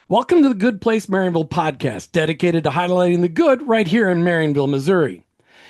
Welcome to the Good Place Marionville Podcast, dedicated to highlighting the good right here in Marionville, Missouri.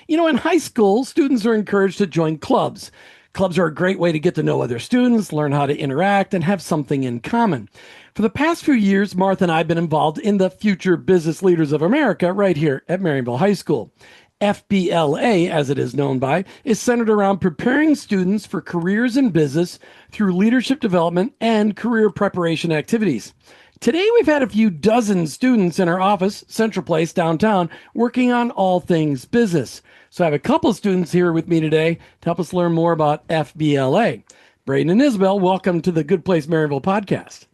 You know, in high school, students are encouraged to join clubs. Clubs are a great way to get to know other students, learn how to interact, and have something in common. For the past few years, Martha and I have been involved in the Future Business Leaders of America right here at Marionville High School. FBLA, as it is known by, is centered around preparing students for careers in business through leadership development and career preparation activities. Today, we've had a few dozen students in our office, Central Place, downtown, working on all things business. So I have a couple of students here with me today to help us learn more about FBLA. Bradin and Ysabelle, welcome to the Good Place Marionville Podcast.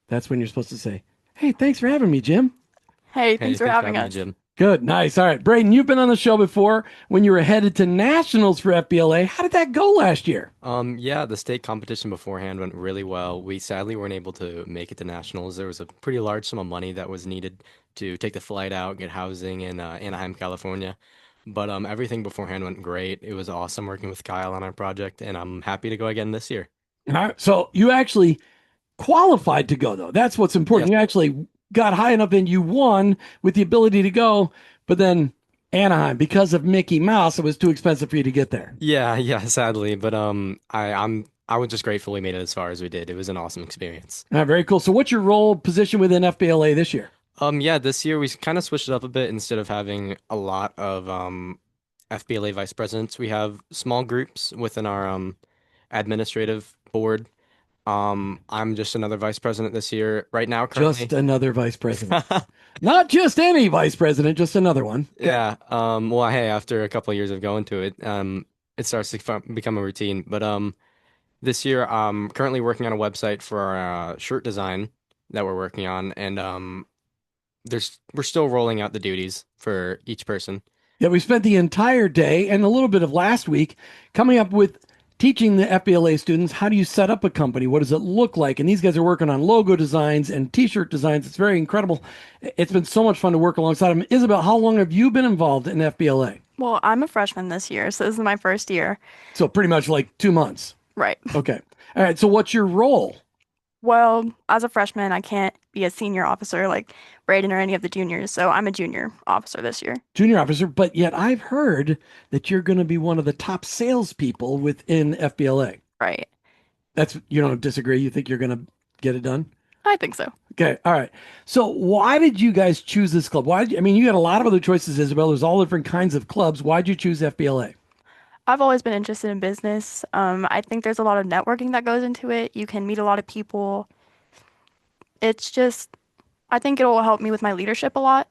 That's when you're supposed to say, hey, thanks for having me, Jim. Hey, thanks for having us. Jim. Good, nice. All right, Bradin, you've been on the show before when you were headed to nationals for FBLA. How did that go last year? Yeah, the state competition beforehand went really well. We sadly weren't able to make it to nationals. There was a pretty large sum of money that was needed to take the flight out, get housing in Anaheim, California. But everything beforehand went great. It was awesome working with Kyle on our project, and I'm happy to go again this year. All right, so you actually qualified to go, though. That's what's important. Yes. You actually got high enough and you won with the ability to go, but then Anaheim, because of Mickey Mouse, it was too expensive for you to get there. Yeah, sadly. But I was just grateful we made it as far as we did. It was an awesome experience. All right, very cool. So what's your role position within FBLA this year? Yeah, this year we kind of switched it up a bit. Instead of having a lot of FBLA vice presidents, we have small groups within our administrative board. I'm just another vice president this year. Right now, currently. Just another vice president. Not just any vice president, just another one. Yeah. Well, hey, after a couple of years of going to it, it starts to become a routine. But this year, I'm currently working on a website for our shirt design that we're working on, and we're still rolling out the duties for each person. Yeah, we spent the entire day and a little bit of last week coming up with teaching the FBLA students, how do you set up a company? What does it look like? And these guys are working on logo designs and t-shirt designs. It's very incredible. It's been so much fun to work alongside them. Ysabelle, how long have you been involved in FBLA? Well, I'm a freshman this year, so this is my first year. So pretty much like 2 months. Right. Okay. All right. So what's your role? Well, as a freshman, I can't be a senior officer like Bradin or any of the juniors, so I'm a junior officer this year. Junior officer, but yet I've heard that you're going to be one of the top salespeople within FBLA. Right. You don't disagree? You think you're going to get it done? I think so. Okay. All right. So why did you guys choose this club? You had a lot of other choices, Ysabelle. There's all different kinds of clubs. Why'd you choose FBLA? I've always been interested in business. I think there's a lot of networking that goes into it. You can meet a lot of people. It's just, I think it will help me with my leadership a lot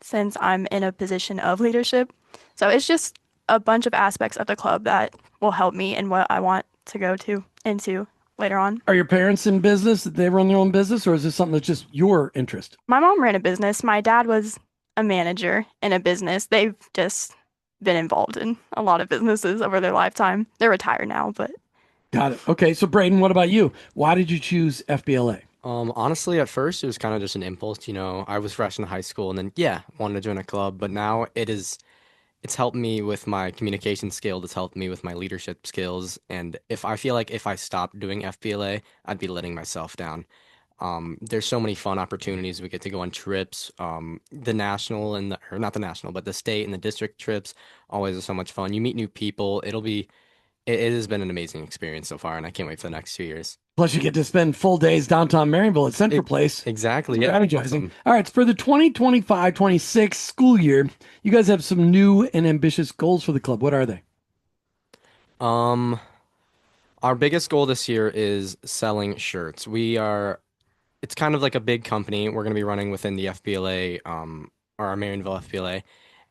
since I'm in a position of leadership. So it's just a bunch of aspects of the club that will help me in what I want to go into later on. Are your parents in business? Did they run their own business, or is this something that's just your interest? My mom ran a business. My dad was a manager in a business. They've just been involved in a lot of businesses over their lifetime. They're retired now, but. Got it. Okay. So Bradin, what about you? Why did you choose FBLA? Honestly, at first it was kind of just an impulse. I was fresh in high school, and then wanted to join a club. But now it's helped me with my communication skills. It's helped me with my leadership skills. And if I stopped doing FBLA, I'd be letting myself down. There's so many fun opportunities. We get to go on trips. The national or not the national, but the state and the district trips always are so much fun. You meet new people. It has been an amazing experience so far, and I can't wait for the next 2 years. Plus, you get to spend full days downtown Marionville at Central Place. Exactly. Yeah. Strategizing. Awesome. All right. For the 2025-26 school year, you guys have some new and ambitious goals for the club. What are they? Our biggest goal this year is selling shirts. It's kind of like a big company. We're going to be running within the FBLA, or our Marionville FBLA,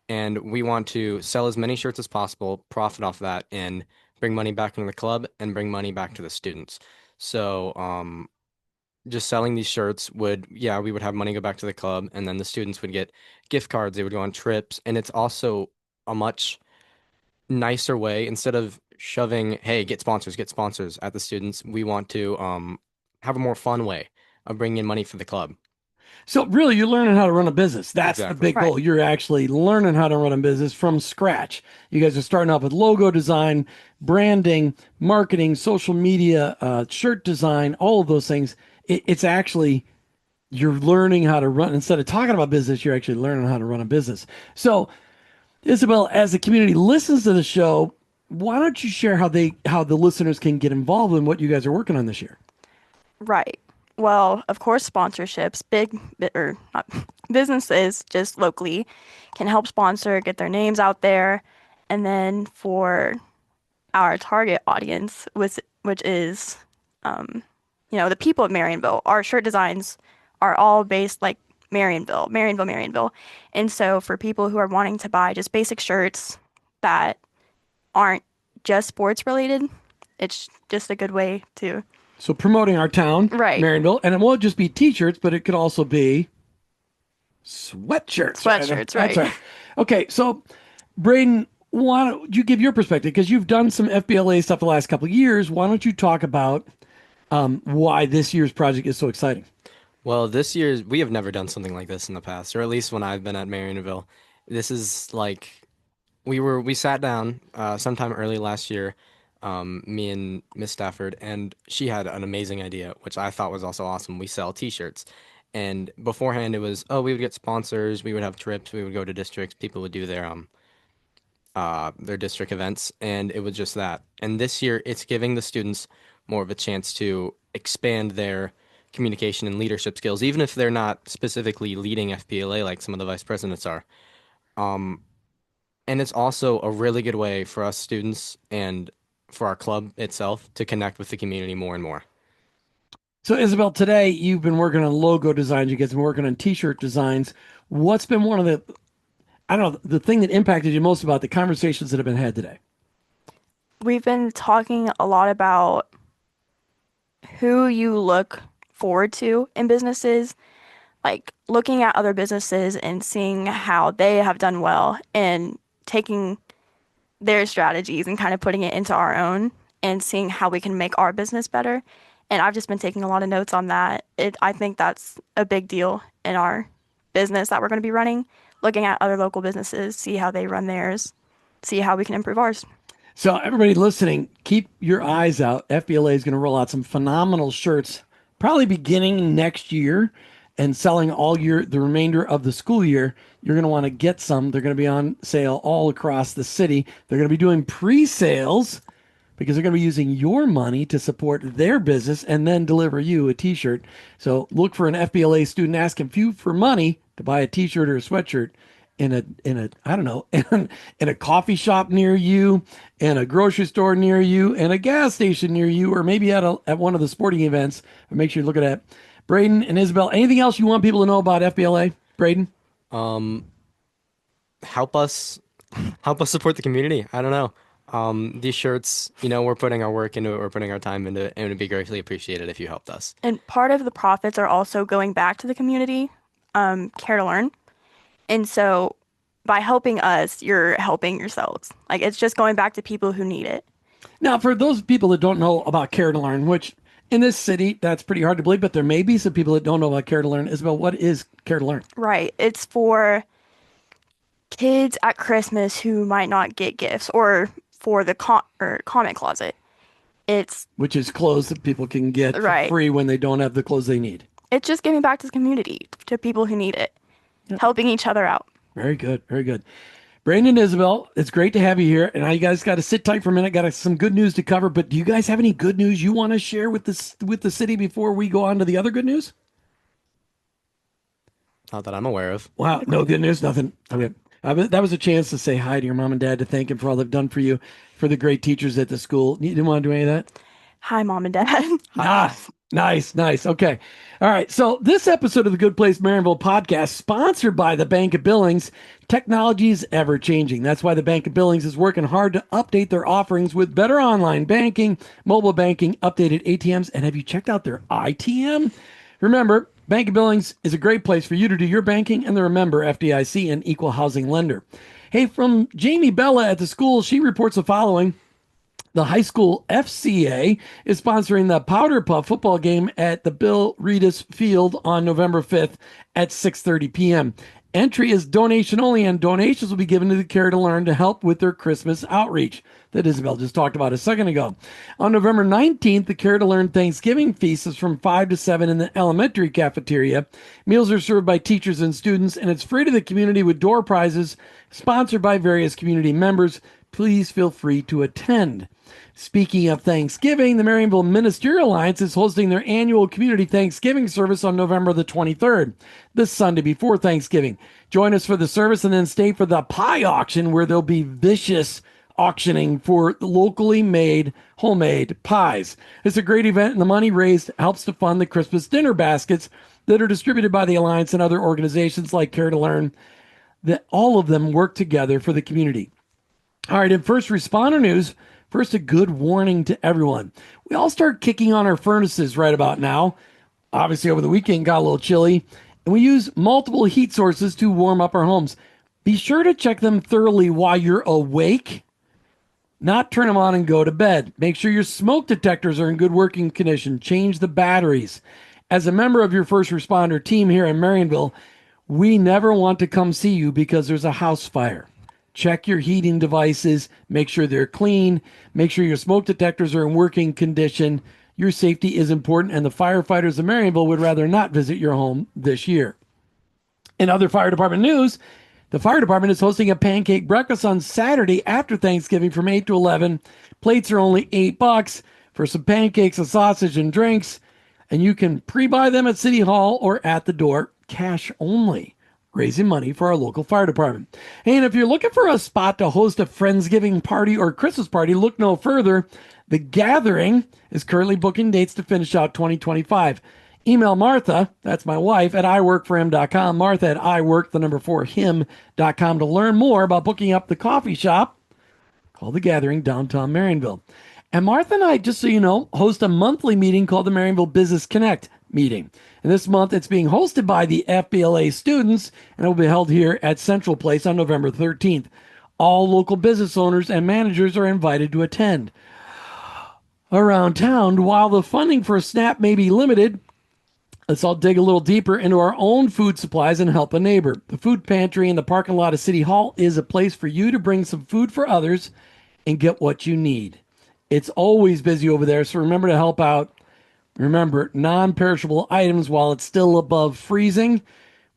and we want to sell as many shirts as possible, profit off that, and bring money back into the club and bring money back to the students. So, just selling these shirts we would have money go back to the club, and then the students would get gift cards. They would go on trips, and it's also a much nicer way. Instead of shoving, hey, get sponsors at the students, we want to have a more fun way of bringing in money for the club. So really, you're learning how to run a business. That's the Exactly. big goal. You're actually learning how to run a business from scratch. You guys are starting off with logo design, branding, marketing, social media, shirt design, all of those things. It's actually you're learning how to run, instead of talking about business, you're actually learning how to run a business. So, Ysabelle, as the community listens to the show, why don't you share how the listeners can get involved in what you guys are working on this year? Right. Well, of course, sponsorships, or not, businesses just locally can help sponsor, get their names out there. And then for our target audience, which is, the people of Marionville, our shirt designs are all based like Marionville. And so for people who are wanting to buy just basic shirts that aren't just sports related, it's just a good way to. So promoting our town, Right. Marionville, and it won't just be t-shirts, but it could also be sweatshirts. Sweatshirts, right. That's right. Okay, so Bradin, why don't you give your perspective? Because you've done some FBLA stuff the last couple of years. Why don't you talk about why this year's project is so exciting? Well, this year we have never done something like this in the past, or at least when I've been at Marionville. This is like we sat down sometime early last year, me and Miss Stafford, and she had an amazing idea, which I thought was also awesome. We sell T-shirts, and beforehand it was, we would get sponsors, we would have trips, we would go to districts, people would do their district events, and it was just that. And this year, it's giving the students more of a chance to expand their communication and leadership skills, even if they're not specifically leading FBLA like some of the vice presidents are. And it's also a really good way for us students and for our club itself to connect with the community more and more. So, Ysabelle, today you've been working on logo designs. You guys have been working on T-shirt designs. What's been one of the thing that impacted you most about the conversations that have been had today? We've been talking a lot about who you look forward to in businesses, like looking at other businesses and seeing how they have done well and taking their strategies and kind of putting it into our own and seeing how we can make our business better. And I've just been taking a lot of notes on that. I think that's a big deal in our business that we're going to be running, looking at other local businesses, see how they run theirs, see how we can improve ours. So everybody listening, keep your eyes out. FBLA is going to roll out some phenomenal shirts, probably beginning next year and selling all year, the remainder of the school year. You're going to want to get some. They're going to be on sale all across the city. They're going to be doing pre-sales because they're going to be using your money to support their business and then deliver you a T-shirt. So look for an FBLA student asking you for money to buy a T-shirt or a sweatshirt in a coffee shop near you, in a grocery store near you, in a gas station near you, or maybe at one of the sporting events. Make sure you look at that. Bradin and Ysabelle, anything else you want people to know about FBLA? Bradin? Help us support the community. I don't know. These shirts, we're putting our work into it, we're putting our time into it, and it would be greatly appreciated if you helped us. And part of the profits are also going back to the community, Care to Learn. And so by helping us, you're helping yourselves. Like, it's just going back to people who need it. Now, for those people that don't know about Care to Learn, which in this city, that's pretty hard to believe, but there may be some people that don't know about Care to Learn. Ysabelle, what is Care to Learn? Right. It's for kids at Christmas who might not get gifts, or for the comment closet. Which is clothes that people can get for free when they don't have the clothes they need. It's just giving back to the community, to people who need it, helping each other out. Very good. Very good. Bradin and Ysabelle, it's great to have you here. And now you guys got to sit tight for a minute. Got some good news to cover. But do you guys have any good news you want to share with the city before we go on to the other good news? Not that I'm aware of. Wow. No good news. Nothing. Okay. That was a chance to say hi to your mom and dad, to thank them for all they've done for you, for the great teachers at the school. You didn't want to do any of that? Hi, Mom and Dad. Nice. Okay. All right. So this episode of the Good Place Marionville Podcast, sponsored by the Bank of Billings. Technology is ever changing. That's why the Bank of Billings is working hard to update their offerings with better online banking, mobile banking, updated ATMs. And have you checked out their ITM? Remember, Bank of Billings is a great place for you to do your banking, and they're a member FDIC and equal housing lender. Hey, from Jamie Bella at the school, she reports the following. The high school FCA is sponsoring the Powder Puff football game at the Bill Reedus Field on November 5th at 6:30 p.m. Entry is donation only, and donations will be given to the Care to Learn to help with their Christmas outreach that Ysabelle just talked about a second ago. On November 19th, the Care to Learn Thanksgiving feast is from 5 to 7 in the elementary cafeteria. Meals are served by teachers and students, and it's free to the community with door prizes sponsored by various community members. Please feel free to attend. Speaking of Thanksgiving, the Marionville Ministerial Alliance is hosting their annual community Thanksgiving service on November the 23rd, this Sunday before Thanksgiving. Join us for the service and then stay for the pie auction, where there'll be vicious auctioning for locally made homemade pies. It's a great event, and the money raised helps to fund the Christmas dinner baskets that are distributed by the Alliance and other organizations like Care to Learn, that all of them work together for the community. All right, in first responder news, first, a good warning to everyone. We all start kicking on our furnaces right about now. Obviously, over the weekend, got a little chilly, and we use multiple heat sources to warm up our homes. Be sure to check them thoroughly while you're awake, not turn them on and go to bed. Make sure your smoke detectors are in good working condition. Change the batteries. As a member of your first responder team here in Marionville, we never want to come see you because there's a house fire. Check your heating devices, make sure they're clean, make sure your smoke detectors are in working condition. Your safety is important, and the firefighters of Marionville would rather not visit your home this year. In other fire department news, the fire department is hosting a pancake breakfast on Saturday after Thanksgiving from 8 to 11. Plates are only $8 for some pancakes, a sausage, and drinks, and you can pre-buy them at City Hall or at the door, cash only, raising money for our local fire department. And if you're looking for a spot to host a Friendsgiving party or Christmas party, look no further. The Gathering is currently booking dates to finish out 2025. Email Martha, that's my wife, at iworkforhim.com, Martha at iwork4him.com to learn more about booking up the coffee shop called The Gathering, downtown Marionville. And Martha and I, just so you know, host a monthly meeting called the Marionville Business Connect meeting. And this month it's being hosted by the FBLA students, and it will be held here at Central Place on November 13th. All local business owners and managers are invited to attend. Around town, while the funding for SNAP may be limited, let's all dig a little deeper into our own food supplies and help a neighbor. The food pantry in the parking lot of City Hall is a place for you to bring some food for others and get what you need. It's always busy over there, so remember to help out. Remember, non-perishable items while it's still above freezing.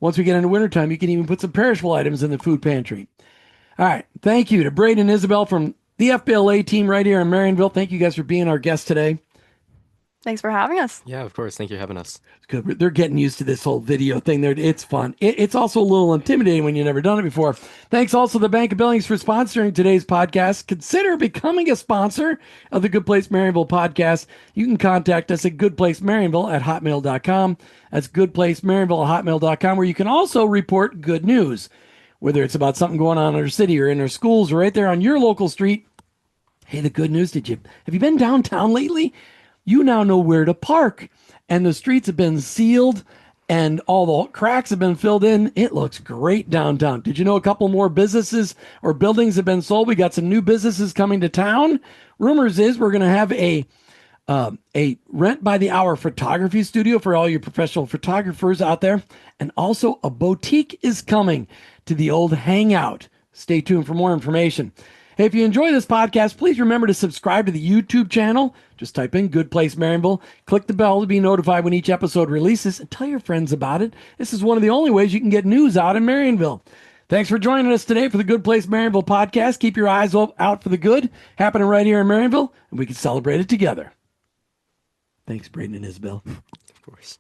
Once we get into wintertime, you can even put some perishable items in the food pantry. All right. Thank you to Bradin and Ysabelle from the FBLA team right here in Marionville. Thank you guys for being our guest today. Thanks for having us. Yeah, of course. Thank you for having us. It's good. They're getting used to this whole video thing. It's fun. It's also a little intimidating when you've never done it before. Thanks also to the Bank of Billings for sponsoring today's podcast. Consider becoming a sponsor of the Good Place Marionville podcast. You can contact us at goodplacemarionville@hotmail.com. That's goodplacemarionville@hotmail.com, where you can also report good news, whether it's about something going on in our city or in our schools or right there on your local street. Hey, the good news, have you been downtown lately? You now know where to park, and the streets have been sealed and all the cracks have been filled in. It looks great downtown. Did you know a couple more businesses or buildings have been sold? We got some new businesses coming to town. Rumors is we're going to have a rent by the hour photography studio for all your professional photographers out there. And also a boutique is coming to the old Hangout. Stay tuned for more information. Hey, if you enjoy this podcast, please remember to subscribe to the YouTube channel. Just type in Good Place Marionville. Click the bell to be notified when each episode releases, and tell your friends about it. This is one of the only ways you can get news out in Marionville. Thanks for joining us today for the Good Place Marionville podcast. Keep your eyes out for the good happening right here in Marionville, and we can celebrate it together. Thanks, Bradin and Ysabelle. Of course.